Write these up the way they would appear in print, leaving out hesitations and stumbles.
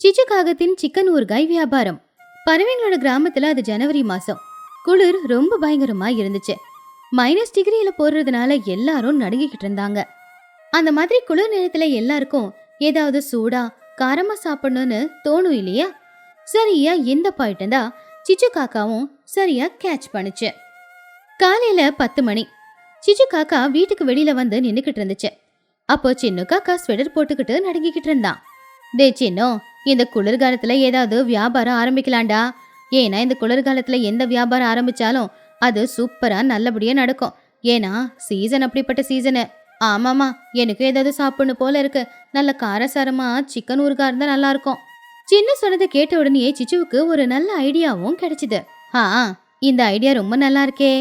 சிச்சுக்காகத்தின் chicken ஊறுகாய் வியாபாரம். பறவைங்களோட கிராமத்துல அது ஜனவரி மாசம். குளிர் ரொம்ப பயங்கரமா இருந்துச்சு. -டிகிரியில போடுறதுனால எல்லாரும் நடுங்கிக்கிட்டு இருந்தாங்க. அந்த மாதிரி குளிர் நேரத்துல எல்லாருக்கும் ஏதாவது சூடா காரமா சாப்பிடணும்னு தோணும் இல்லையா? சரியா இந்த பாயிண்ட் தான் சிச்சு காக்காவும் சரியா கேட்ச் பண்ணுச்சு. காலையில 10 மணி. சிச்சு காக்கா வீட்டுக்கு வெளியில வந்து நின்னுக்கிட்டு இருந்துச்சு. அப்போ சின்ன காக்கா ஸ்வெட்டர் போட்டுக்கிட்டு நடுங்கிக்கிட்டு இருந்தான். டே சின்னோ, இந்த குளிர்காலத்துல ஏதாவது வியாபாரம் ஆரம்பிக்கலாண்டா. ஏன்னா இந்த குளிர்காலத்துல எந்த வியாபாரம் ஆரம்பிச்சாலும் அது சூப்பரா நல்லபடியா நடக்கும். ஏன்னா சீசன் அப்படிப்பட்ட சீசனு. ஆமாமா, எனக்கு ஏதாவது சாப்பிடணும் போல இருக்கு. நல்ல காரசாரமா சிக்கன் ஊறுகாய் இருந்தா நல்லா இருக்கும். சின்ன சொன்னதை கேட்ட உடனே சிச்சுவுக்கு ஒரு நல்ல ஐடியாவும் கிடைச்சிது. இந்த ஐடியா ரொம்ப நல்லா இருக்கே.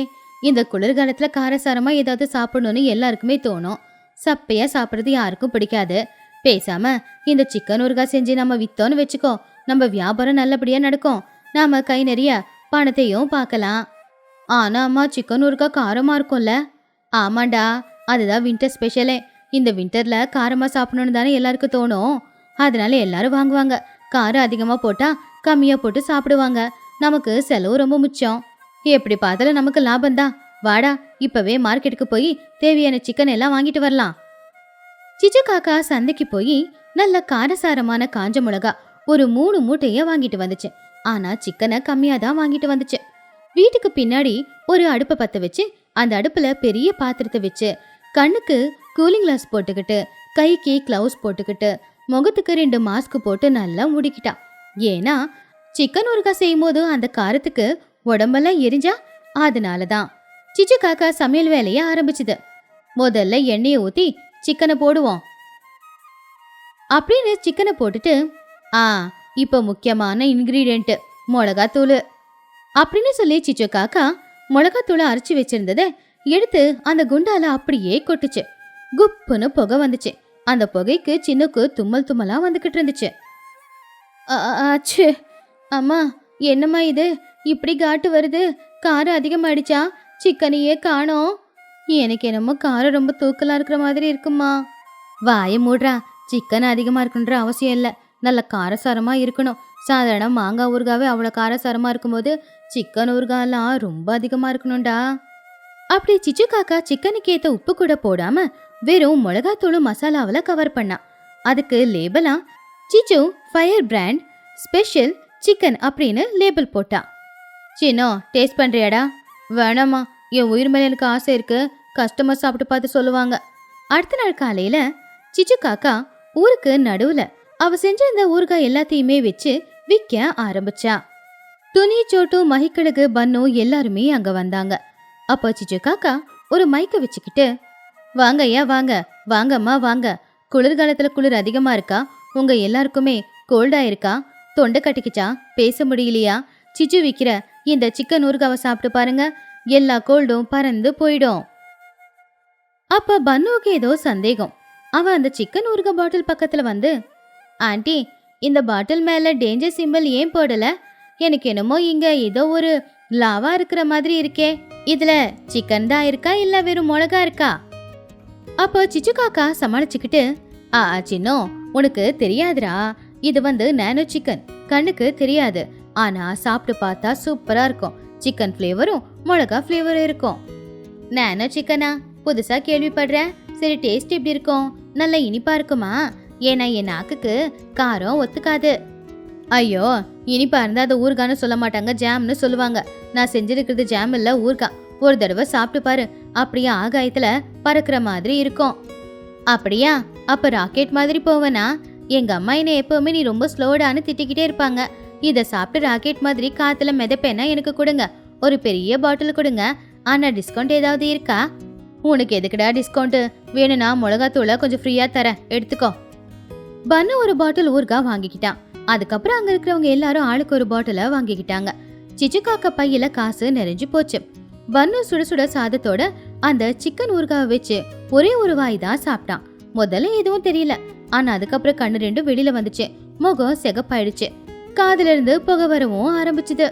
இந்த குளிர்காலத்துல காரசாரமா ஏதாவது சாப்பிடணும்னு எல்லாருக்குமே தோணும். சப்பையா சாப்பிட்றது யாருக்கும் பிடிக்காது. பேசாம இந்த சிக்கன் ஊறுகாய் செஞ்சு நம்ம வித்தோன்னு வச்சுக்கோ, நம்ம வியாபாரம் நல்லபடியா நடக்கும். நாம கை நிறைய பணத்தையும் பார்க்கலாம். ஆனா அம்மா, சிக்கன் ஊறுகாய் காரமா இருக்கும்ல? ஆமாண்டா, அதுதான் வின்டர் ஸ்பெஷலே. இந்த வின்டர்ல காரமா சாப்பிடணும்னு தானே எல்லாருக்கும் தோணும். அதனால எல்லாரும் வாங்குவாங்க. காரம் அதிகமா போட்டா கம்மியா போட்டு சாப்பிடுவாங்க. நமக்கு செலவு ரொம்ப மிச்சம். எப்படி பார்த்தாலும் நமக்கு லாபம்தான். வாடா, இப்பவே மார்க்கெட்டுக்கு போய் தேவையான சிக்கன் எல்லாம் வாங்கிட்டு வரலாம். சிச்சு காக்கா சந்தைக்கு போய் நல்ல காரசாரமான காஞ்ச மிளகா ஒரு 3 மூட்டைய வாங்கிட்டு வந்துச்சு. ஆனா சிக்கனை கம்மியா தான் வாங்கிட்டு வந்துச்சு. வீட்டுக்கு பின்னாடி ஒரு அடுப்பை பத்த வச்சு அந்த அடுப்புல பெரிய பாத்திரத்தை வச்சு கண்ணுக்கு கூலிங் கிளாஸ் போட்டுக்கிட்டு கைக்கு கிளவுஸ் போட்டுக்கிட்டு முகத்துக்கு 2 மாஸ்க் போட்டு நல்லா முடிக்கிட்டான். ஏன்னா சிக்கன் ஊறுகாய் செய்யும் போது அந்த காரத்துக்கு உடம்பெல்லாம் எரிஞ்சா அதனாலதான். சிச்சு காக்கா சமையல் வேலைய ஆரம்பிச்சுது. முதல்ல எண்ணெயை ஊத்தி சிக்கனை போடுவோம் அப்படின்னு சிக்கனை போட்டுட்டு, இப்ப முக்கியமான இன்கிரீடியன்ட் மிளகாத்தூள் அப்படின்னு சொல்லி சிச்சு காக்கா மிளகாத்தூளை அரைச்சி வச்சிருந்ததை எடுத்து அந்த குண்டால அப்படியே கொட்டுச்சு. குப்புன்னு புகை வந்துச்சு. அந்த புகைக்கு சின்னுக்கு தும்மல் தும்மலா வந்துகிட்டு இருந்துச்சு. ஆச்சு அம்மா, என்னம்மா இது இப்படி காட்டு வருது? காரம் அதிகமாயிடுச்சா? சிக்கனையே காணோம். எனக்கு என்னமோ காரம் ரொம்ப தூக்கலா இருக்கிற மாதிரி இருக்குமா. வாய மூடுறா. சிக்கன் அதிகமா இருக்குன்ற அவசியம் இல்லை. நல்ல காரசாரமா இருக்கணும். சாதாரண மாங்காய் ஊறுகாவே அவ்வளோ காரசாரமா இருக்கும்போது சிக்கன் ஊறுகாலாம் ரொம்ப அதிகமா இருக்கணும்டா. அப்படி சிச்சு காக்கா சிக்கனுக்கு ஏத்த உப்பு கூட போடாம வெறும் மிளகாத்தூளும் மசாலாவில கவர் பண்ணா. அதுக்கு லேபிளா சிச்சு ஃபயர் பிராண்ட் ஸ்பெஷல் சிக்கன் அப்படின்னு லேபிள் போட்டா. சின்னோ, டேஸ்ட் பண்றியாடா? வேணாமா, என் உயிர் மேல எனக்கு ஆசை இருக்கு. கஸ்டமர் சாப்பிட்டு பார்த்து சொல்லுவாங்க. அடுத்த நாள் காலையில சிச்சு காக்கா ஊருக்கு நடுவுல அவ செஞ்சிருந்த ஊறுகாய் எல்லாத்தையுமே வச்சு விற்க ஆரம்பிச்சா. துணி, சோட்டு, மகிக்கழுகு, பன்னு எல்லாருமே அங்க வந்தாங்க. அப்போ சிச்சு காக்கா ஒரு மைக்க வச்சுக்கிட்டு, வாங்க ஐயா, வாங்க வாங்கம்மா வாங்க. குளிர்காலத்துல குளிர் அதிகமா இருக்கா? உங்க எல்லாருக்குமே கோல்டா இருக்கா? தொண்டை கட்டிக்கிச்சா? பேச முடியலையா? சிச்சு விற்கிற இந்த சிக்கன் ஊறுகாவை சாப்பிட்டு பாருங்க, எல்லா கோல்டும் பறந்து போயிடும். அப்ப பன்னுவுக்கு ஏதோ சந்தேகம். அவ அந்த சிக்கன் ஊறுகாய் பாட்டில் பக்கத்துல வந்து, ஆண்டி, இந்த பாட்டில் மேல டேஞ்சர் சிம்பிள் ஏன் போடல? எனக்கு என்னமோ இங்க ஏதோ ஒரு லாவா இருக்கிற மாதிரி இருக்கே. இதுல சிக்கன் தான் இருக்கா இல்ல வெறும் மிளகா இருக்கா? அப்போ சிச்சு காக்கா சமாளிச்சுக்கிட்டு, சின்னோ, உனக்கு தெரியாதுரா. இது நானோ சிக்கன். கண்ணுக்கு தெரியாது, ஆனா சாப்பிட்டு பார்த்தா சூப்பரா இருக்கும். சிக்கன் ஃப்ளேவரும் மிளகா ஃப்ளேவரும் இருக்கும். நானோ சிக்கனா? புதுசா கேள்விப்படுறேன். சரி, டேஸ்ட் எப்படி இருக்கும்? நல்லா இனிப்பா இருக்குமா? ஏன்னா என் நாக்குக்கு காரம் ஒத்துக்காது. ஐயோ, இனிப்பா இருந்தா அதை ஊறுகான்னு சொல்ல மாட்டாங்க, ஜாம்னு சொல்லுவாங்க. நான் செஞ்சிருக்கிறது ஜாம் இல்ல, ஊறுகாய். ஒரு தடவை சாப்பிட்டு பாரு, அப்படியே ஆகாயத்துல பறக்கிற மாதிரி இருக்கும். அப்படியா? அப்ப ராக்கெட் மாதிரி போவனா? எங்க அம்மா என்ன எப்பவுமே நீ ரொம்ப ஸ்லோடான்னு திட்டிக்கிட்டே இருப்பாங்க. இதை சாப்பிட்டு ராக்கெட் மாதிரி காத்துல மிதப்பேனா எனக்கு கொடுங்க. ஒரு பெரிய பாட்டில் கொடுங்க. ஆனா டிஸ்கவுண்ட் ஏதாவது இருக்கா? உனக்கு எதுக்குடா டிஸ்கவுண்ட்? வேணும்னா மிளகாத்தூளை கொஞ்சம் ஃப்ரீயா தரேன், எடுத்துக்கோ. பன்னு ஒரு பாட்டில் ஊறுகாய் வாங்கிக்கிட்டான். அதுக்கப்புறம் அங்க இருக்கிறவங்க எல்லாரும் ஆளுக்கு ஒரு பாட்டில வாங்கிக்கிட்டாங்க. சிச்சு காக்கா பையில காசு நிறைஞ்சு போச்சு. பன்னு சுட சுட சாதத்தோட அந்த சிக்கன் ஊறுகாவை வச்சு ஒரே ஒரு வாய் தான் சாப்பிட்டான். முதல்ல எதுவும் தெரியல, ஆனா அதுக்கப்புறம் கண்ணு 2 வெளியில வந்துச்சு. முகம் சிகப்பாயிடுச்சு. காதுல இருந்து புகை வரவும் ஆரம்பிச்சுது.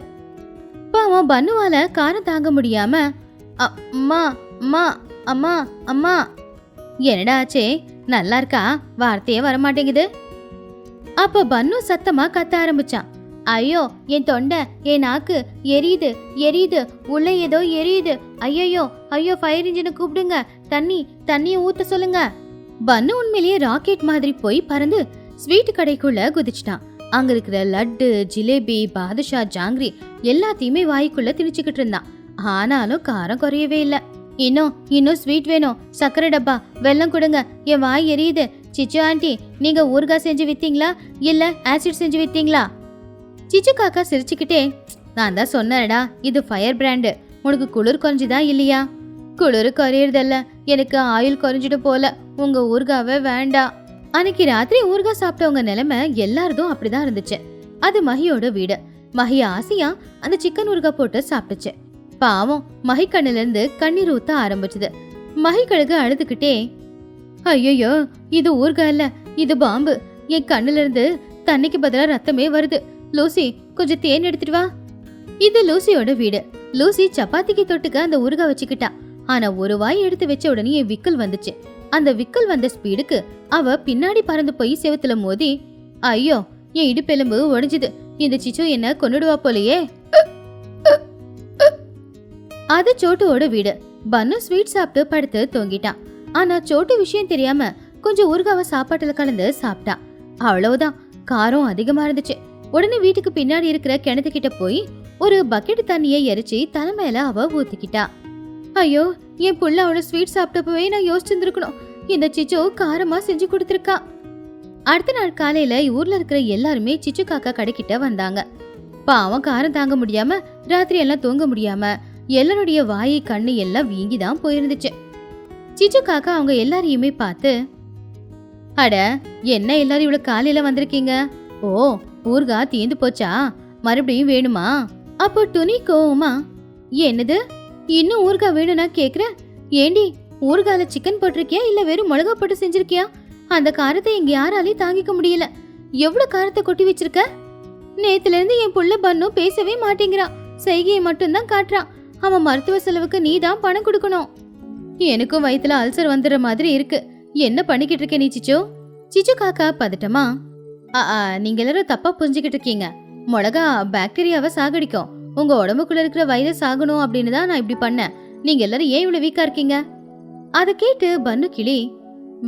பாவம் பன்னுவால காரம் தாங்க முடியாம, அம்மா அம்மா அம்மா அம்மா. என்னடா ஆச்சே? நல்லா இருக்கா? வார்த்தையே வரமாட்டேங்குது. அப்ப பன்னு சத்தமா கத்த ஆரம்பிச்சான். ஐயோ, என் தொண்டை, என் நாக்கு எரியுது எரியுது, உள்ள ஏதோ எரியுது. ஐயோ ஐயோ, ஃபயர் இன்ஜினை கூப்பிடுங்க, தண்ணியை ஊத்த சொல்லுங்க. பன்னு உண்மையிலேயே ராக்கெட் மாதிரி போய் பறந்து ஸ்வீட் கடைக்குள்ள குதிச்சிட்டான். அங்க இருக்கிற லட்டு, ஜிலேபி, பாதுஷா, ஜாங்கிரி எல்லாத்தையுமே வாய்க்குள்ள திணிச்சுக்கிட்டு இருந்தான். ஆனாலும் காரம் குறையவே இல்லை. இன்னும் ஸ்வீட் வேணும், சக்கரை டப்பா, வெல்லம் கொடுங்க, என் வாய் எரியுது. சிச்சு ஆண்டி, நீங்க ஊறுகாய் செஞ்சு வித்தீங்களா இல்ல ஆசிட் செஞ்சு வித்தீங்களா? சிச்சு காக்கா சிரிச்சுக்கிட்டே, நான் தான் சொன்னேடா, இது ஃபயர் பிராண்டு, உனக்கு குளிர் குறைஞ்சுதா இல்லையா? குளிர் குறையறதல்ல, எனக்கு ஆயில் குறைஞ்சிட்டு போல, உங்க ஊறுகாவே வேண்டாம். அன்னைக்கு ராத்திரி ஊறுகாய் சாப்பிட்டவங்க நிலைமை எல்லாரதும் அப்படிதான் இருந்துச்சு. அது மஹியோட வீடு. மஹி ஆசையா அந்த சிக்கன் ஊறுகாய் போட்டு சாப்பிட்டுச்சு. பாவம், மஹி கண்ணுல இருந்து கண்ணீர் ஊத்த ஆரம்பிச்சது. மஹி கழுகு அழுதுகிட்டே, ஐயோ, இது ஊறுகாய் இல்ல, இது பாம்பு. என் கண்ணுல இருந்து தண்ணிக்கு பதிலா ரத்தமே வருது. லூசி, கொஞ்சம் தேன் எடுத்துட்டு வா. இது லூசியோட வீடு. லூசி சப்பாத்திக்கு தொட்டுக்க அந்த ஊறுகாய் வச்சுக்கிட்டா. ஆனா ஒரு வாய் எடுத்து வச்ச உடனே என் விக்கல் வந்துச்சு. அந்த விக்கல் வந்த ஸ்பீடுக்கு அவ பின்னாடி பறந்து போய் செவுத்துல மோதி, ஐயோ, என் இடுப்பெலும்பு உடைஞ்சுது. இந்த சிச்சு என்ன கொன்னுடுவா போலயே. அது சோட்டுவோட வீடு. பன்னு ஸ்வீட் சாப்பிட்டு படுத்து தூங்கிட்டான். ஆனா சோட்டு விஷயம் தெரியாம கொஞ்சம் ஊறுகாவை சாப்பாட்டுல கலந்து சாப்பிட்டான். அவ்வளவுதான், காரம் அதிகமா இருந்துச்சு. உடனே வீட்டுக்கு பின்னாடி இருக்கிற கிணத்துக்கிட்ட போய் ஒரு பக்கெட் தண்ணியை எரிச்சு தலைமையில அவ ஊத்திக்கிட்டா. ஐயோ, என் புள்ள அவளோட ஸ்வீட் சாப்பிட்டப்பவே நான் யோசிச்சிருந்துருக்கணும். இந்த சிச்சு காரமா செஞ்சு கொடுத்துருக்கா. அடுத்த நாள் காலையில ஊர்ல இருக்கிற எல்லாருமே சிச்சு காக்கா கடைக்கிட்ட வந்தாங்க. பாவம் காரம் தாங்க முடியாம ராத்திரி எல்லாம் தூங்க முடியாம எல்லாருடைய வாய் கண்ணு எல்லாம் வீங்கிதான் போயிருந்துச்சு. சிச்சு காக்கா அவங்க எல்லாரையுமே பார்த்து, அட, என்ன எல்லாரும் இவ்வளவு காலையில வந்திருக்கீங்க? ஓ, ஊறுகாய் தீந்து போச்சா? மறுபடியும் வேணுமா? அப்போ துணி கோவமா, என்னது, இன்னும் ஊறுகாய் வேணும்னா கேக்குற? ஏண்டி, ஊறுகால சிக்கன் போட்டிருக்கியா இல்ல வெறும் மிளகா போட்டு செஞ்சிருக்கியா? அந்த காரத்தை எங்க யாராலையும் தாங்கிக்க முடியல. எவ்வளவு காரத்தை கொட்டி வச்சிருக்க? நேத்துல இருந்து என் புள்ள பன்னு பேசவே மாட்டேங்கிறான். செய்கையை மட்டும்தான் காட்டுறான். அவன் மருத்துவ செலவுக்கு நீ தான் பணம் கொடுக்கணும். எனக்கும் வயித்துல அல்சர் வந்துடுற மாதிரி இருக்கு. என்ன பண்ணிக்கிட்டு இருக்க நீ சிச்சு? சிச்சு காக்கா பதட்டமா, நீங்க எல்லாரும் தப்பா புரிஞ்சுக்கிட்டு இருக்கீங்க. மிளகா பாக்டீரியாவை சாகடிக்கும். உங்க உடம்புக்குள்ள இருக்கிற வைரஸ் ஆகணும் அப்படின்னு தான் நான் இப்படி பண்ணேன். நீங்க எல்லாரும் ஏன் இவ்வளவு வீக்கா இருக்கீங்க? அதை கேட்டு பன்னு கிளி,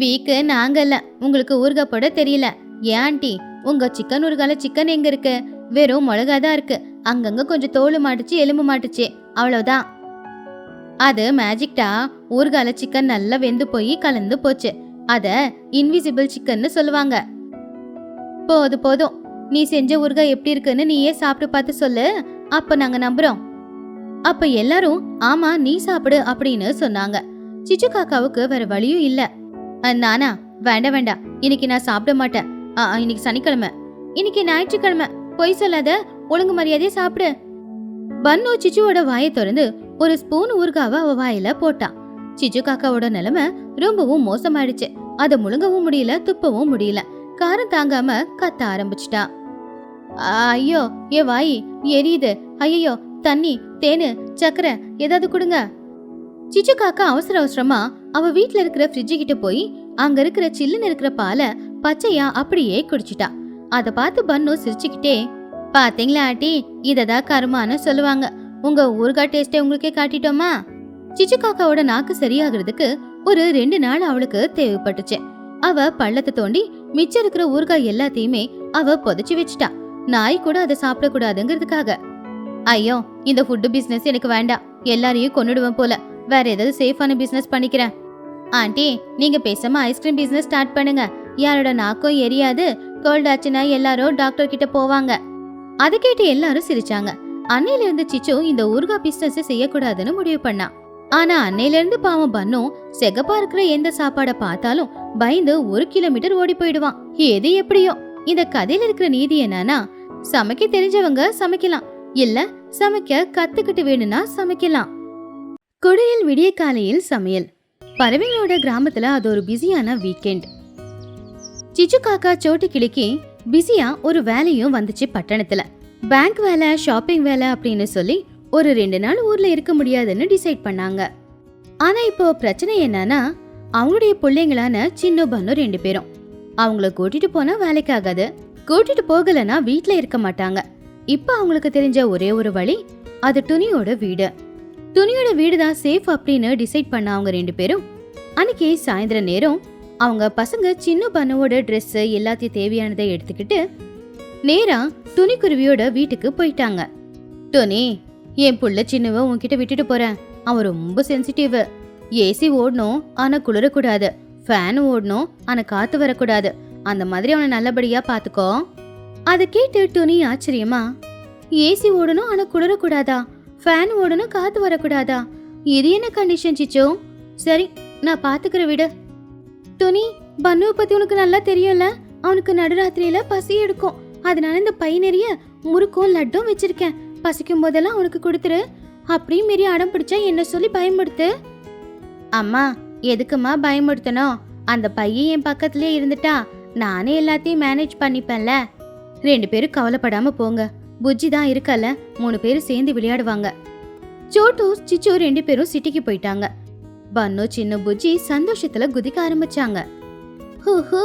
வீக்கு நாங்க இல்ல, உங்களுக்கு ஊறுகாய் போட தெரியல. ஏன் ஆண்டி, உங்க சிக்கன் ஊறுகால சிக்கன் எங்க இருக்கு? வெறும் மிளகா தான் இருக்கு. அங்கங்க கொஞ்சம் தோல் மாட்டுச்சு, எலும்பு மாட்டுச்சு, அவ்வளவுதான். அது மேஜிக்டா. ஊறுகால சிக்கன் நல்லா வெந்து போய் கலந்து போச்சு. அத இன்விசிபிள் சிக்கன்னு சொல்லுவாங்க. போதும், நீ செஞ்ச ஊறுகாய் எப்படி இருக்குன்னு நீயே சாப்பிட்டு பார்த்து சொல்லு, அப்ப நாங்க நம்புறோம். அப்ப எல்லாரும் ஆமா நீ சாப்பிடு அப்படின்னு சொன்னாங்க. சிச்சு காக்காவுக்கு வேற வழியும் இல்ல. நானா, வேண்டாம், இன்னைக்கு நான் சாப்பிட மாட்டேன். இன்னைக்கு சனிக்கிழமை, இன்னைக்கு ஞாயிற்றுக்கிழமை, பொய் சொல்லாத, ஒழுங்கு மரியாதையை சாப்பிடு. பன்னு சிச்சுவோட வாயை திறந்து ஒரு ஸ்பூன் ஊறுகாவை அவ வாயில போட்டான். சிச்சு காக்காவோட நிலைமை ரொம்பவும் மோசமாயிடுச்சு. அதை முழுங்கவும் முடியல, துப்பவும் முடியல. காரம் தாங்காம கத்த ஆரம்பிச்சிட்டா. ஐயோ, என் வாய் எரியுது. ஐயோ, தண்ணி, தேனு, சக்கரை ஏதாவது கொடுங்க. சிச்சு காக்கா அவசரமா அவ வீட்டுல இருக்கிற ஃப்ரிட்ஜு கிட்ட போய் அங்க இருக்கிற சில்லுன்னு இருக்கிற பாலை பச்சையா அப்படியே குடிச்சிட்டா. அத பார்த்து பன்னு சிரிச்சுக்கிட்டே, பாத்தீங்களா ஆட்டி, இததான் கருமான்னு சொல்லுவாங்க. உங்க ஊறுகாய் டேஸ்டே உங்களுக்கே காட்டிட்டோமா? சிச்சு காக்காவோட நாக்கு சரியாகிறதுக்கு ஒரு 2 நாள் அவளுக்கு தேவைப்பட்டுச்சு. அவ பள்ளத்தை தோண்டி மிச்சம் இருக்கிற ஊறுகாய் எல்லாத்தையுமே அவ புதைச்சு வச்சுட்டா. நாய் கூட அதை சாப்பிடக்கூடாதுங்கிறதுக்காக. ஐயோ, இந்த ஃபுட்டு பிசினஸ் எனக்கு வேண்டாம். எல்லாரையும் கொன்னுடுவேன் போல. வேற ஏதாவது சேஃபான பிசினஸ் பண்ணிக்கிறேன். ஆண்டி, நீங்க பேசாம ஐஸ்கிரீம் பிசினஸ் ஸ்டார்ட் பண்ணுங்க. யாரோட நாக்கும் எரியாது. கோல்ட் ஆச்சுன்னா எல்லாரும் டாக்டர் கிட்ட போவாங்க. அதை கேட்டு எல்லாரும் சிரிச்சாங்க. அன்னையில இருந்து சிச்சு இந்த ஊறுகாய் பிசினஸ் செய்யக்கூடாதுன்னு முடிவு பண்ணா. ஆனா அன்னையில இருந்து பாவம் பண்ணும் செகப்பா இருக்கிற எந்த சாப்பாட பார்த்தாலும் பயந்து 1 கிலோமீட்டர் ஓடி போயிடுவான். எது எப்படியோ இந்த கதையில இருக்கிற நீதி என்னன்னா, சமைக்க தெரிஞ்சவங்க சமைக்கலாம், இல்ல சமைக்க கத்துக்கிட்டு வேணும்னா சமைக்கலாம். குடியில் விடிய காலையில் சமையல். பறவைகளோட கிராமத்துல அது ஒரு பிஸியான வீக்கெண்ட். சிச்சு காக்கா சோட்டு கிளிக்கு பிஸியா ஒரு வேலையும் வந்துச்சு பட்டணத்துல. பேங்க் வேலை, ஷாப்பிங் வேலை அப்படின்னு சொல்லி ஒரு 2 நாள் ஊர்ல இருக்க முடியாதுன்னு டிசைட் பண்ணாங்க. ஆனா இப்போ பிரச்சனை என்னன்னா, அவங்களுடைய பிள்ளைங்களான சின்ன பன்னு 2 பேரும் அவங்கள கூட்டிட்டு போனா வேலைக்கு ஆகாது. கூட்டிட்டு போகலன்னா வீட்ல இருக்க மாட்டாங்க. இப்ப அவங்களுக்கு தெரிஞ்ச ஒரே ஒரு வழி, அது துணியோட வீடு. துணியோட வீடு தான் சேஃப் அப்படின்னு டிசைட் பண்ண அவங்க 2 பேரும் அன்னைக்கு சாயந்தர நேரம் அவங்க பசங்க சின்ன பன்னுவோட ட்ரெஸ் எல்லாத்தையும் தேவையானதை எடுத்துக்கிட்டு நேரா துணிக்குருவியோட வீட்டுக்கு போயிட்டாங்க. டோனி, என் புள்ள சின்னவ உன்கிட்ட விட்டுட்டு போறேன். அவன் ரொம்ப சென்சிட்டிவ். ஏசி ஓடணும் ஆனா குளிரக்கூடாது, ஃபேன் ஓடணும் ஆனா காத்து வரக்கூடாது. அந்த மாதிரி அவனை நல்லபடியா பாத்துக்கோ. அதை கேட்டு டோனி ஆச்சரியமா, ஏசி ஓடணும் ஆனா குளிரக்கூடாதா, ஃபேன் ஓடணும் காத்து வரக்கூடாதா, இது என்ன கண்டிஷன் சிச்சோ? சரி, நான் பாத்துக்கிற விடு. டோனி, பன்னுவை பத்தி உனக்கு நல்லா தெரியும்ல, அவனுக்கு நடுராத்திரியில பசி எடுக்கும். அதனால இந்த பை நிறைய முறுக்கும் லட்டும் வச்சிருக்கேன். பசிக்கும் போதெல்லாம் அவனுக்கு கொடுத்துரு. அப்படியும் மீறி அடம் பிடிச்சா என்ன சொல்லி பயமுடுத்து. அம்மா, எதுக்குமா பயமுடுத்தணும்? அந்த பையன் என் பக்கத்திலே இருந்துட்டா நானே எல்லாத்தையும் மேனேஜ் பண்ணிப்பேன்ல. 2 பேரும் கவலைப்படாம போங்க, புஜ்ஜி தான் இருக்கல, 3 பேரும் சேர்ந்து விளையாடுவாங்க. சோட்டு சிச்சு 2 பேரும் சிட்டிக்கு போயிட்டாங்க. பன்னு சின்ன புஜ்ஜி சந்தோஷத்துல குதிக்க ஆரம்பிச்சாங்க. ஹூஹூ,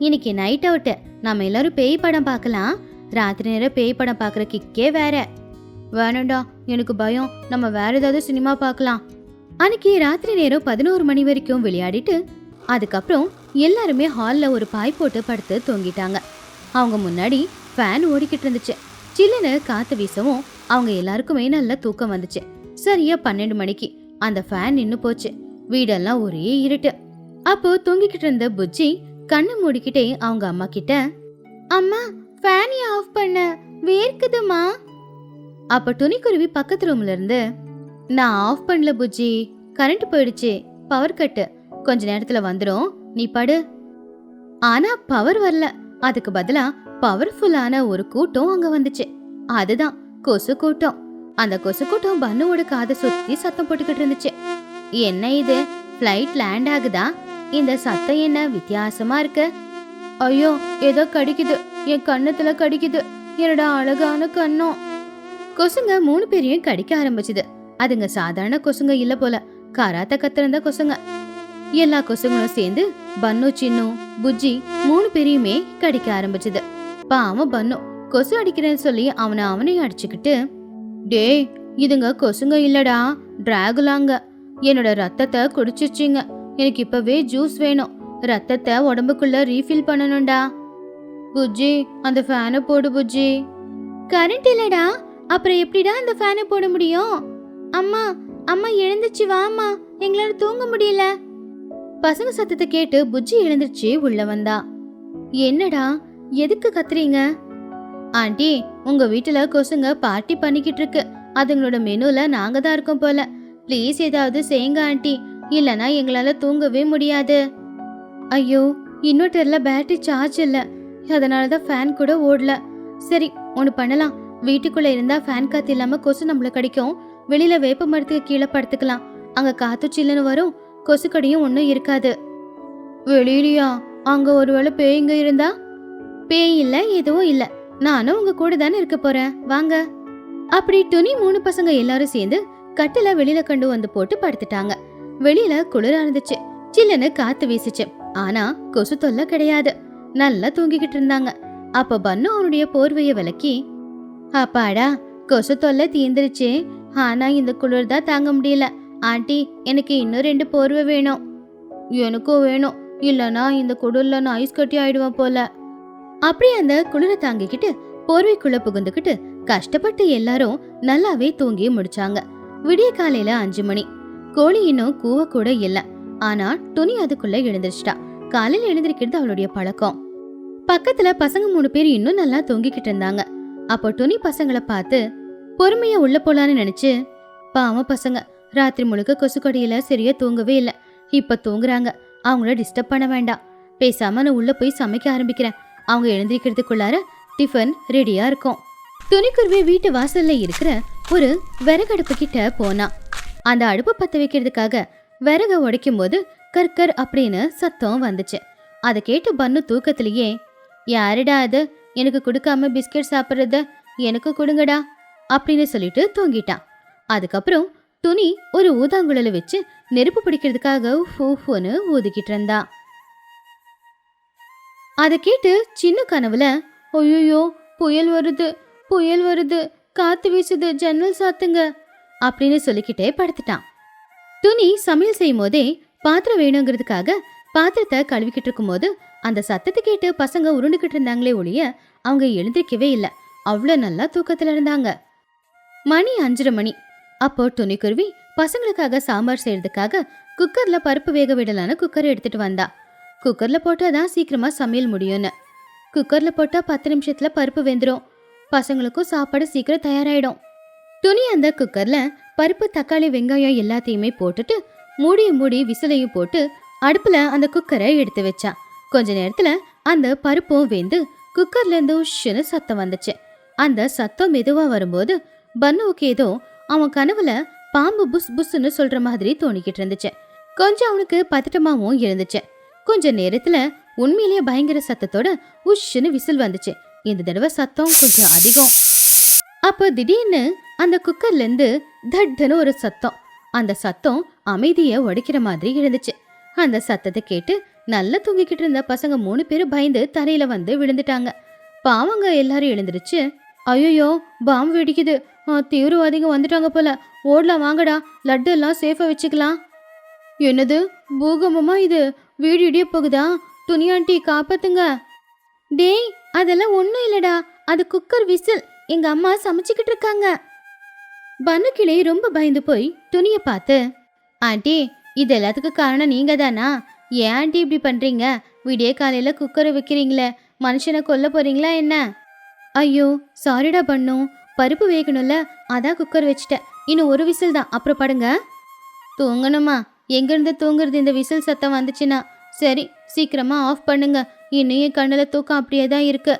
இன்னைக்கு நைட் அவுட், நாம எல்லாரும் பேய் படம் பார்க்கலாம். ராத்திரி நேரம் பேய் படம் பார்க்குற கிக்கே வேற. வேணாண்டா, எனக்கு பயம், நம்ம வேற ஏதாவது சினிமா பார்க்கலாம். அன்னைக்கு ராத்திரி நேரம் 11 மணி வரைக்கும் விளையாடிட்டு அதுக்கப்புறம் எல்லாருமே ஹாலில் ஒரு பாய் போட்டு படுத்து தூங்கிட்டாங்க. அவங்க முன்னாடி ஃபேன் ஓடிக்கிட்டு இருந்துச்சு. சில்லுன்னு காத்து வீசவும் அவங்க எல்லாருக்குமே நல்ல தூக்கம் வந்துச்சு. சரியா 12 மணிக்கு அந்த ஃபேன் நின்னு போச்சு. வீடெல்லாம் ஒரே இருட்டு. அப்போ தூங்கிக்கிட்டு இருந்த புஜ்ஜி கண்ணு மூடிக்கிட்டே அவங்க அம்மா கிட்ட, அம்மா ஃபேனை ஆஃப் பண்ண, வேர்க்குதுமா. அப்ப துணிக்குருவி பக்கத்து ரூம்ல இருந்து, நான் ஆஃப் பண்ணல புஜ்ஜி, கரண்ட் போயிடுச்சு, பவர் கட்டு, கொஞ்ச நேரத்துல வந்துடும், நீ படு. ஆனா பவர் வரல. அதுக்கு பதிலா பவர்ஃபுல்லான ஒரு கூட்டம் அங்க வந்துச்சு. அதுதான் கொசு கூட்டம். அந்த கொசு கூட்டம் பன்னுவோட காதை சுத்தி சத்தம் போட்டுக்கிட்டு இருந்துச்சு. என்ன இது, ஃப்ளைட் லேண்ட் ஆகுதா? இந்த சத்தம் என்ன வித்தியாசமா இருக்கு? ஐயோ, ஏதோ கடிக்குது, என் கண்ணத்துல கடிக்குது, என்னோட அழகான கண்ணம். கொசுங்க 3 பேரையும் கடிக்க ஆரம்பிச்சுது. அதுங்க சாதாரண கொசுங்க இல்ல போல, கராத்த கத்திருந்த கொசுங்க. எல்லா கொசுங்களும் சேர்ந்து பன்னு சின்னு புஜ்ஜி 3 பேரையுமே கடிக்க ஆரம்பிச்சுது. பாவம் பன்னு கொசு அடிக்கிறேன்னு சொல்லி அவனை அடிச்சுக்கிட்டு, டேய், இதுங்க கொசுங்க இல்லடா, டிராகுலாங்க. என்னோட ரத்தத்தை குடிச்சிருச்சிங்க. எனக்கு இப்பவே ஜூஸ் வேணும். ரத்தத்தை உடம்புக்குள்ள ரீஃபில் பண்ணணும்டா. புஜ்ஜி, அந்த ஃபேனை போடு புஜ்ஜி. கரண்ட் இல்லடா, அப்புறம் எப்படிடா அந்த ஃபேனை போட முடியும்? அம்மா, அம்மா எழுந்துச்சு வாமா, எங்களால தூங்க முடியல. பசங்க சத்தத்தை கேட்டு புஜ்ஜி எழுந்துருச்சு உள்ள வந்தா. என்னடா, எதுக்கு கத்துறீங்க? ஆண்டி, உங்க வீட்டுல கொசுங்க பார்ட்டி பண்ணிக்கிட்டு இருக்கு. அதுங்களோட மெனுல நாங்க தான் இருக்கோம் போல. ப்ளீஸ் ஏதாவது செய்யுங்க ஆண்டி, இல்லனா எங்களால தூங்கவே முடியாது. ஐயோ, இன்வெர்டர்ல பேட்டரி சார்ஜ் இல்ல, அதனாலதான் ஃபேன் கூட ஓடல. சரி, ஒண்ணு பண்ணலாம். வீட்டுக்குள்ள இருந்தா ஃபேன் காத்து இல்லாம கொசு நம்மள கடிக்கும். வெளியில வேப்ப மரத்துக்கு கீழே படுத்துக்கலாம். அங்க காத்து சில்லுன்னு வரும், கொசு கடியும் ஒன்னும் இருக்காது. வெளியிலயா? அங்க ஒருவேளை பேய்ங்க இருந்தா? பேய் இல்ல, எதுவும் இல்ல, நானும் உங்க கூட தானே இருக்க போறேன், வாங்க. அப்படி துணி 3 பசங்க எல்லாரும் சேர்ந்து கட்டில வெளியில கொண்டு வந்து போட்டு படுத்துட்டாங்க. வெளியில குளிர இருந்துச்சு, சில்லுன்னு காத்து வீசிச்சு. ஆனா கொசு தொல்லை கிடையாது. நல்லா தூங்கிக்கிட்டு இருந்தாங்க. அப்ப பன்னு அவனுடைய போர்வைய விலக்கி, அப்பாடா, கொசு தொல்லை தீந்துருச்சு. ஆனா இந்த குளிர் தான் தாங்க முடியல. ஆண்டி, எனக்கு இன்னும் 2 போர்வை வேணும். எனக்கும் வேணும், இல்லனா இந்த குளிர்ல நான் ஐஸ் கட்டி ஆயிடுவேன் போல. அப்படி அந்த குளிரை தாங்கிக்கிட்டு போர்வைக்குள்ள புகுந்துக்கிட்டு கஷ்டப்பட்டு எல்லாரும் நல்லாவே தூங்கி முடிச்சாங்க. விடிய காலையில 5 மணி. கோழி இன்னும் கூவ கூட இல்ல. ஆனா துணி அதுக்குள்ள எழுந்திருச்சிட்டா. காலையில எழுந்திருக்கிறது அவளுடைய பழக்கம். பக்கத்துல பசங்க 3 பேர் இன்னும் நல்லா தூங்கிக்கிட்டு இருந்தாங்க. அப்போ துணி பசங்களை பார்த்து பொறுமையா உள்ள போலான்னு நினைச்சு, பாவம் பசங்க ராத்திரி முழுக்க கொசு கடியில சரியா தூங்கவே இல்ல. இப்ப தூங்குறாங்க, அவங்கள டிஸ்டர்ப் பண்ண வேண்டாம். பேசாம நான் உள்ள போய் சமைக்க ஆரம்பிக்கிறேன். அவங்க எழுந்திருக்கிறதுக்குள்ளார டிஃபன் ரெடியா இருக்கும். துணிக்குருவி வீட்டு வாசல்ல இருக்கிற ஒரு விறகடுப்பு கிட்ட போனா. அந்த அடுப்பு பத்த வைக்கிறதுக்காக விறக உடைக்கும் போது கற்கர் அப்படின்னு சத்தம் வந்துச்சு. அதை கேட்டு பன்னு தூக்கத்திலேயே, யாருடா அது, எனக்கு கொடுக்காம பிஸ்கெட் சாப்பிட்றத எனக்கு கொடுங்கடா அப்படின்னு சொல்லிட்டு தூங்கிட்டான். அதுக்கப்புறம் துணி ஒரு ஊதாங்குழல வச்சு நெருப்பு பிடிக்கிறதுக்காக ஊதிக்கிட்டு இருந்தா. அதை கேட்டு சின்ன கனவுல ஐயோ, புயல் வருது, புயல் வருது, காத்து வீசுது, ஜன்னல் சாத்துங்க அப்படின்னு சொல்லிக்கிட்டே படுத்துட்டான். துணி சமையல் செய்யும் போதே பாத்திரம் வேணுங்கிறதுக்காக பாத்திரத்தை கழுவிக்கிட்டு இருக்கும் போது அந்த சத்தத்தை கேட்டு பசங்க உருண்டுகிட்டு இருந்தாங்களே ஒழிய அவங்க எழுந்திருக்கவே இல்லை. அவ்வளோ நல்லா தூக்கத்துல இருந்தாங்க. மணி 5:30 மணி. அப்போ துணிக்குருவி பசங்களுக்காக சாம்பார் செய்யறதுக்காக குக்கர்ல பருப்பு வேக விடலான்னு குக்கர் எடுத்துட்டு வந்தா. குக்கர்ல போட்டாதான் சீக்கிரமா சமையல் முடியும்னு. குக்கர்ல போட்டா 10 நிமிஷத்துல பருப்பு வெந்துடும், பசங்களுக்கும் சாப்பாடு சீக்கிரம் தயாராயிடும். துணி அந்த குக்கர்ல பருப்பு, தக்காளி, வெங்காயம் எல்லாத்தையுமே போட்டுட்டு மூடி விசிலையும் போட்டு அடுப்புல அந்த குக்கரை எடுத்து வச்சா. கொஞ்ச நேரத்துல அந்த பருப்பும் வெந்து குக்கர்ல இருந்து உஷ்ஷுன்னு சத்தம் வந்துச்சு. அந்த சத்தம் மெதுவா வரும்போது பன்னுவுக்கு ஏதோ அவன் கனவுல பாம்பு புஸ் புஸ்ன்னு சொல்ற மாதிரி தோணிக்கிட்டு இருந்துச்சு. கொஞ்சம் அவனுக்கு பதட்டமாவும் இருந்துச்சு. கொஞ்ச நேரத்துல உண்மையிலேயே பயங்கர சத்தத்தோட உஷ்ஷுன்னு விசில் வந்துச்சு. இந்த தடவை சத்தம் கொஞ்சம் அதிகம். அப்போ திடீர்னு அந்த குக்கர்ல இருந்து தட்னு ஒரு சத்தம். அந்த சத்தம் அமைதியை உடைக்கிற மாதிரி இருந்துச்சு. அந்த சத்தத்தை கேட்டு நல்லா தூங்கிக்கிட்டு இருந்த பசங்க 3 பேரும் பயந்து தரையில வந்து விழுந்துட்டாங்க. பாவங்க எல்லாரும் எழுந்திருச்சு, ஐயோ பாம்பு வெடிக்குது, தீவிரவாதிங்க வந்துட்டாங்க போல, ஓடலாம் வாங்கடா, லட்டு எல்லாம் சேஃபா வச்சுக்கலாம். என்னது பூகம்பமா இது, வீடு இடிய போகுதா, துணியாண்டி காப்பாத்துங்க. டேய் அதெல்லாம் ஒன்றும் இல்லடா, அது குக்கர் விசில், எங்க அம்மா சமைச்சுக்கிட்டு இருக்காங்க. பன்னுக்கிளி ரொம்ப பயந்து போய் துணியை பார்த்து, ஆண்டி இது எல்லாத்துக்கும் காரணம் நீங்க தானா? ஏன் ஆண்டி இப்படி பண்றீங்க? விடிய காலையில குக்கரை வைக்கிறீங்களே, மனுஷனை கொல்ல போறீங்களா என்ன? ஐயோ சாரிடா பன்னு, பருப்பு வேகணும்ல, அதான் குக்கர் வச்சுட்டேன், இன்னும் ஒரு விசில் தான், அப்புறம் படுங்க. தூங்கணுமா? எங்கிருந்து தூங்குறது இந்த விசில் சத்தம் வந்துச்சுன்னா? சரி சீக்கிரமா ஆஃப் பண்ணுங்க, இன்னும் என் கண்ணில் தூக்கம் அப்படியே தான் இருக்கு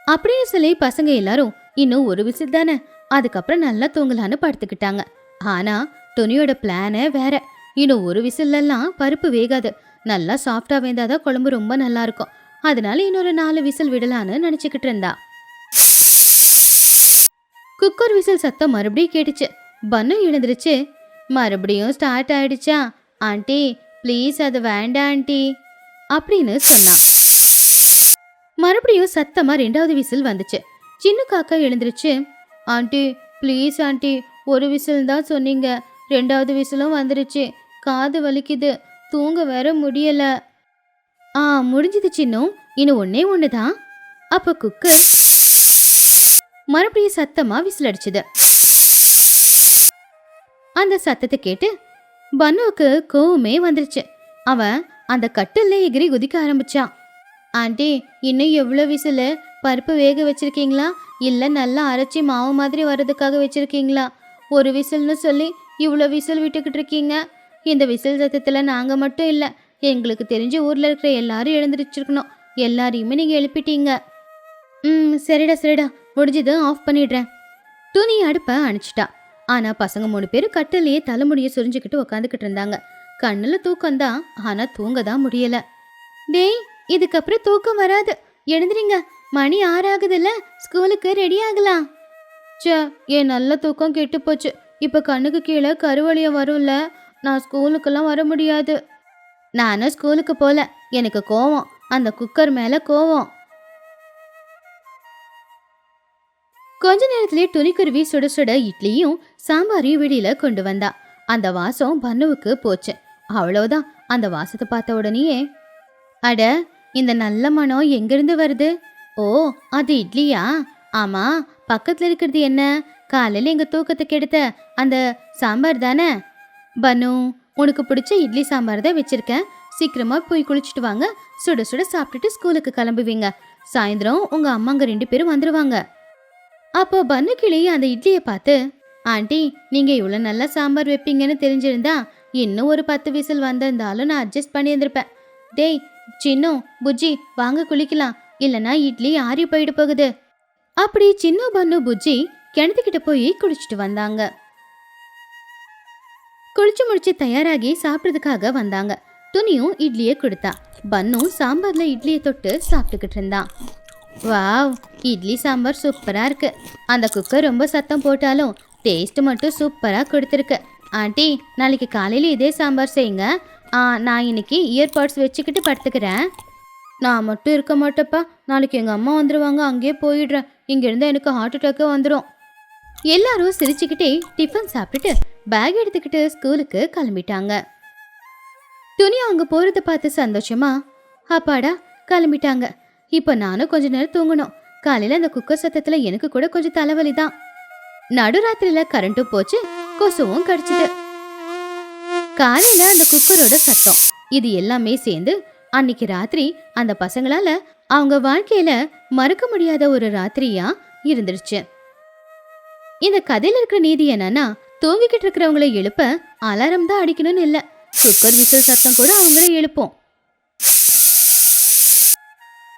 அப்படின்னு சொல்லி பசங்க எல்லாரும் இன்னும் ஒரு விசில் தானே, அதுக்கப்புறம் நல்லா தூங்கலான்னு படுத்துக்கிட்டாங்க. ஆனா துணியோட பிளானே வேற. இன்னும் ஒரு விசில்லாம் பருப்பு வேகாது, நல்லா சாஃப்டா வேந்தாதான் குழம்பு ரொம்ப நல்லா இருக்கும். அதனால இன்னொரு 4 விசில் விடலான்னு நினைச்சுக்கிட்டு இருந்தா. குக்கர் விசில் சத்தம் மறுபடியும் கேட்டுச்சு. பன்னு எழுந்திருச்சு, மறுபடியும் ஸ்டார்ட் ஆயிடுச்சா ஆண்டி, ப்ளீஸ் அது வேண்டாம் ஆண்டி அப்படின்னு சொன்னா. மறுபடியும் சத்தமா 2வது விசில் வந்துச்சு. சின்ன காக்கா எழுந்திருச்சு, ஆண்டி ப்ளீஸ் ஆண்டி, ஒரு விசில் தான் சொன்னீங்க, 2வது விசிலும் வந்துருச்சு, காது வலிக்குது, தூங்க வேற முடியல. முடிஞ்சது சின்னும், இன்னும் ஒன்னே ஒண்ணுதான். அப்ப குக்கர் மறுபடியும் சத்தமா விசில் அடிச்சுது. அந்த சத்தத்தை கேட்டு பன்னுவுக்கு கோவமே வந்துருச்சு. அவன் அந்த கட்டில்ல எகிரி குதிக்க ஆரம்பிச்சான். ஆண்டி இன்னும் எவ்வளோ விசில்? பருப்பு வேக வச்சிருக்கீங்களா, இல்ல நல்லா அரைச்சி மாவு மாதிரி வர்றதுக்காக வச்சிருக்கீங்களா? ஒரு விசில்னு சொல்லி இவ்வளோ விசில் விட்டுக்கிட்டு இருக்கீங்க. இந்த விசில் சத்தத்துல நாங்க மட்டும் இல்ல, எங்களுக்கு தெரிஞ்ச ஊர்ல இருக்கிற எல்லாரும் எழுந்திருச்சிருக்கணும், எல்லாரையுமே நீங்க எழுப்பிட்டீங்க. சரிடா முடிஞ்சது, ஆஃப் பண்ணிடுறேன். துணி அடுப்பை அணைச்சிட்டா. ஆனா பசங்க 3 பேரும் கட்டிலேயே தலைமுடியை சுரிஞ்சுக்கிட்டு உக்காந்துக்கிட்டு இருந்தாங்க. கண்ணுல தூக்கம்தான், ஆனா தூங்க தான் முடியல. டேய் இதுக்கப்புறம் தூக்கம் வராது, எழுந்துறீங்க, மணி 6 ஆகுதுல்ல, ஸ்கூலுக்கு ரெடி ஆகலாம். என் நல்ல தூக்கம் கெட்டு போச்சு, இப்ப கண்ணுக்கு கீழே கருவழியம் வரும்ல, நான் ஸ்கூலுக்கெல்லாம் வர முடியாது. நானும் ஸ்கூலுக்கு போல, எனக்கு கோவம், அந்த குக்கர் மேல கோவம். கொஞ்ச நேரத்திலேயே துணிக்குருவி சுட சுட இட்லியும் சாம்பாரையும் வெளியில கொண்டு வந்தா. அந்த வாசம் பன்னுவுக்கு போச்சு. அவ்வளவுதான், அந்த வாசத்தை பார்த்த உடனேயே, அட இந்த நல்ல மனம் எங்கிருந்து வருது? ஓ அது இட்லியா? ஆமா, பக்கத்துல இருக்கிறது என்ன? காலையில எங்க தூக்கத்துக்கு எடுத்த அந்த சாம்பார் தானே? பன்னு உனக்கு பிடிச்ச இட்லி சாம்பார் தான் வச்சிருக்கேன், சீக்கிரமா போய் குளிச்சுட்டு வாங்க, சுட சுட சாப்பிட்டுட்டு ஸ்கூலுக்கு கிளம்புவீங்க, சாயந்தரம் உங்க அம்மாங்க 2 பேரும் வந்துருவாங்க. அப்போ பன்னு கிளி அந்த இட்லியை பார்த்து, ஆண்டி நீங்க இவ்வளோ நல்லா சாம்பார் வைப்பீங்கன்னு தெரிஞ்சிருந்தா இன்னும் ஒரு 10 விசில் வந்திருந்தாலும் நான் அட்ஜஸ்ட் பண்ணியிருந்திருப்பேன். டேய் சின்னு, புஜ்ஜி வாங்க குளிக்கலாம், இல்லைன்னா இட்லி ஆறி போயிட்டு போகுது. அப்படி சின்னு பன்னு புஜ்ஜி கிணத்துக்கிட்ட போய் குளிச்சுட்டு வந்தாங்க. குளிச்சு முடிச்சு தயாராகி சாப்பிட்றதுக்காக வந்தாங்க. துணியும் இட்லியை கொடுத்தா. பன்னும் சாம்பார்ல இட்லியை தொட்டு சாப்பிட்டுக்கிட்டு இருந்தான். வாவ், இட்லி சாம்பார் சூப்பரா இருக்கு. அந்த குக்கர் ரொம்ப சத்தம் போட்டாலும் டேஸ்ட் மட்டும் சூப்பரா கொடுத்துருக்கு. ஆண்டி நாளைக்கு காலையில இதே சாம்பார் செய்யுங்க, நான் இன்னைக்கு இயர்பாட்ஸ் வச்சுக்கிட்டு படுத்துக்கிறேன். நான் மட்டும் இருக்க மாட்டேப்பா. நாளைக்கு எங்க அம்மா வந்துருவாங்க, அங்கேயே போயிடுறேன். இங்க இருந்தா எனக்கு ஹார்ட் அட்டாக்கே வந்துடும். எல்லாரும் சிரிச்சுக்கிட்டே டிஃபன் சாப்பிட்டுட்டு பேக் எடுத்துக்கிட்டு ஸ்கூலுக்கு கிளம்பிட்டாங்க. துணி அவங்க போறத பார்த்து சந்தோஷமா, அப்பாடா கிளம்பிட்டாங்க. இப்ப நானும் கொஞ்ச நேரம் தூங்கணும். காலையில அந்த குக்கர் சத்தத்துல எனக்கு கூட கொஞ்சம் தலைவலி தான். நடுராத்திரியில கரண்ட்டும் போச்சு, கொசுவும் கடிச்சிட்டு. காலையில அந்த குக்கரோட சத்தம், இது எல்லாமே சேர்ந்து அன்னைக்கு ராத்திரி அந்த பசங்களால அவங்க வாழ்க்கையில மறக்க முடியாத ஒரு ராத்திரியா இருந்துருச்சு. இந்த கதையில இருக்கிற நீதி என்னன்னா, தூங்கிக்கிட்டு இருக்கிறவங்களை எழுப்ப அலாரம் தான் அடிக்கணும்னு இல்ல, குக்கர் விசில் சத்தம் கூட அவங்கள எழுப்போம்.